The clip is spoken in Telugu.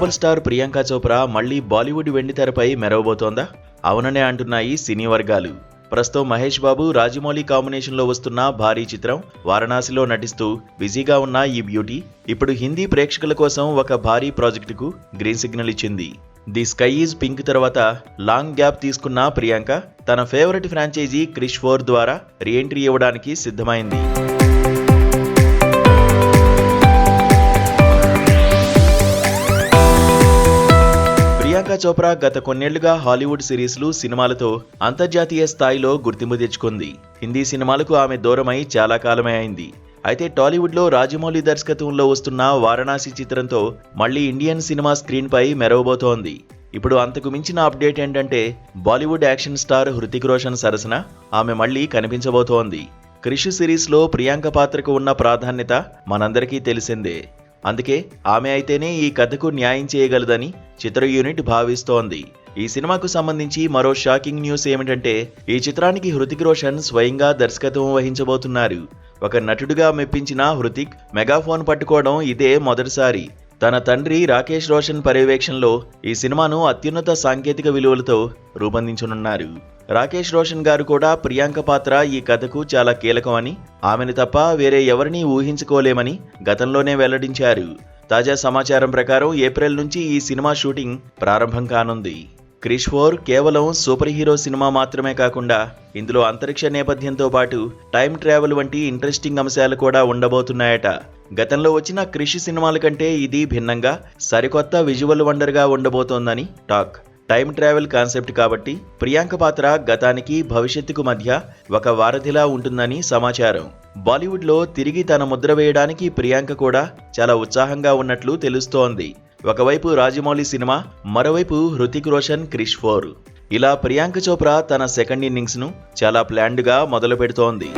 గ్లోబల్ స్టార్ ప్రియాంక చోప్రా మళ్లీ బాలీవుడ్ వెండితెరపై మెరవబోతోందా? అవుననే అంటున్నాయి సినీ వర్గాలు. ప్రస్తుతం మహేష్ బాబు, రాజమౌళి కాంబినేషన్లో వస్తున్న భారీ చిత్రం వారణాసిలో నటిస్తూ బిజీగా ఉన్న ఈ బ్యూటీ ఇప్పుడు హిందీ ప్రేక్షకుల కోసం ఒక భారీ ప్రాజెక్టుకు గ్రీన్ సిగ్నల్ ఇచ్చింది. ది స్కై ఈజ్ పింక్ తర్వాత లాంగ్ గ్యాప్ తీసుకున్న ప్రియాంక తన ఫేవరెట్ ఫ్రాంచైజీ క్రిష్ 4 ద్వారా రీఎంట్రీ ఇవ్వడానికి సిద్ధమైంది. ప్రియాంక చోప్రా గత కొన్నేళ్లుగా హాలీవుడ్ సిరీస్లు, సినిమాలతో అంతర్జాతీయ స్థాయిలో గుర్తింపు తెచ్చుకుంది. హిందీ సినిమాలకు ఆమె దూరమై చాలా కాలమే అయింది. అయితే టాలీవుడ్లో రాజమౌళి దర్శకత్వంలో వస్తున్న వారణాసి చిత్రంతో మళ్లీ ఇండియన్ సినిమా స్క్రీన్ పై మెరవబోతోంది. ఇప్పుడు అంతకు మించిన అప్డేట్ ఏంటంటే బాలీవుడ్ యాక్షన్ స్టార్ హృతిక్ రోషన్ సరసన ఆమె మళ్లీ కనిపించబోతోంది. క్రిష్ సిరీస్లో ప్రియాంక పాత్రకు ఉన్న ప్రాధాన్యత మనందరికీ తెలిసిందే. అందుకే ఆమె అయితేనే ఈ కథకు న్యాయం చేయగలదని చిత్ర యూనిట్ భావిస్తోంది. ఈ సినిమాకు సంబంధించి మరో షాకింగ్ న్యూస్ ఏమిటంటే ఈ చిత్రానికి హృతిక్ రోషన్ స్వయంగా దర్శకత్వం వహించబోతున్నారు. ఒక నటుడిగా మెప్పించిన హృతిక్ మెగాఫోన్ పట్టుకోవడం ఇదే మొదటిసారి. తన తండ్రి రాకేష్ రోషన్ పర్యవేక్షణలో ఈ సినిమాను అత్యున్నత సాంకేతిక విలువలతో రూపొందించనున్నారు. రాకేష్ రోషన్ గారు కూడా ప్రియాంక పాత్ర ఈ కథకు చాలా కీలకమని, ఆమెను తప్ప వేరే ఎవరినీ ఊహించుకోలేమని గతంలోనే వెల్లడించారు. తాజా సమాచారం ప్రకారం ఏప్రిల్ నుంచి ఈ సినిమా షూటింగ్ ప్రారంభం కానుంది. క్రిష్ 4 కేవలం సూపర్ హీరో సినిమా మాత్రమే కాకుండా ఇందులో అంతరిక్ష నేపథ్యంతో పాటు టైం ట్రావెల్ వంటి ఇంట్రెస్టింగ్ అంశాలు కూడా ఉండబోతున్నాయట. గతంలో వచ్చిన క్రిష్ సినిమాల కంటే ఇది భిన్నంగా సరికొత్త విజువల్ వండర్గా ఉండబోతోందని టాక్. టైం ట్రావెల్ కాన్సెప్ట్ కాబట్టి ప్రియాంక పాత్ర గతానికి భవిష్యత్తుకు మధ్య ఒక వారధిలా ఉంటుందని సమాచారం. బాలీవుడ్లో తిరిగి తన ముద్ర వేయడానికి ప్రియాంక కూడా చాలా ఉత్సాహంగా ఉన్నట్లు తెలుస్తోంది. ఒకవైపు రాజమౌళి సినిమా, మరోవైపు హృతిక్ రోషన్ క్రిష్ 4. ఇలా ప్రియాంక చోప్రా తన సెకండ్ ఇన్నింగ్స్ను చాలా ప్లాన్డ్గా మొదలు పెడుతోంది.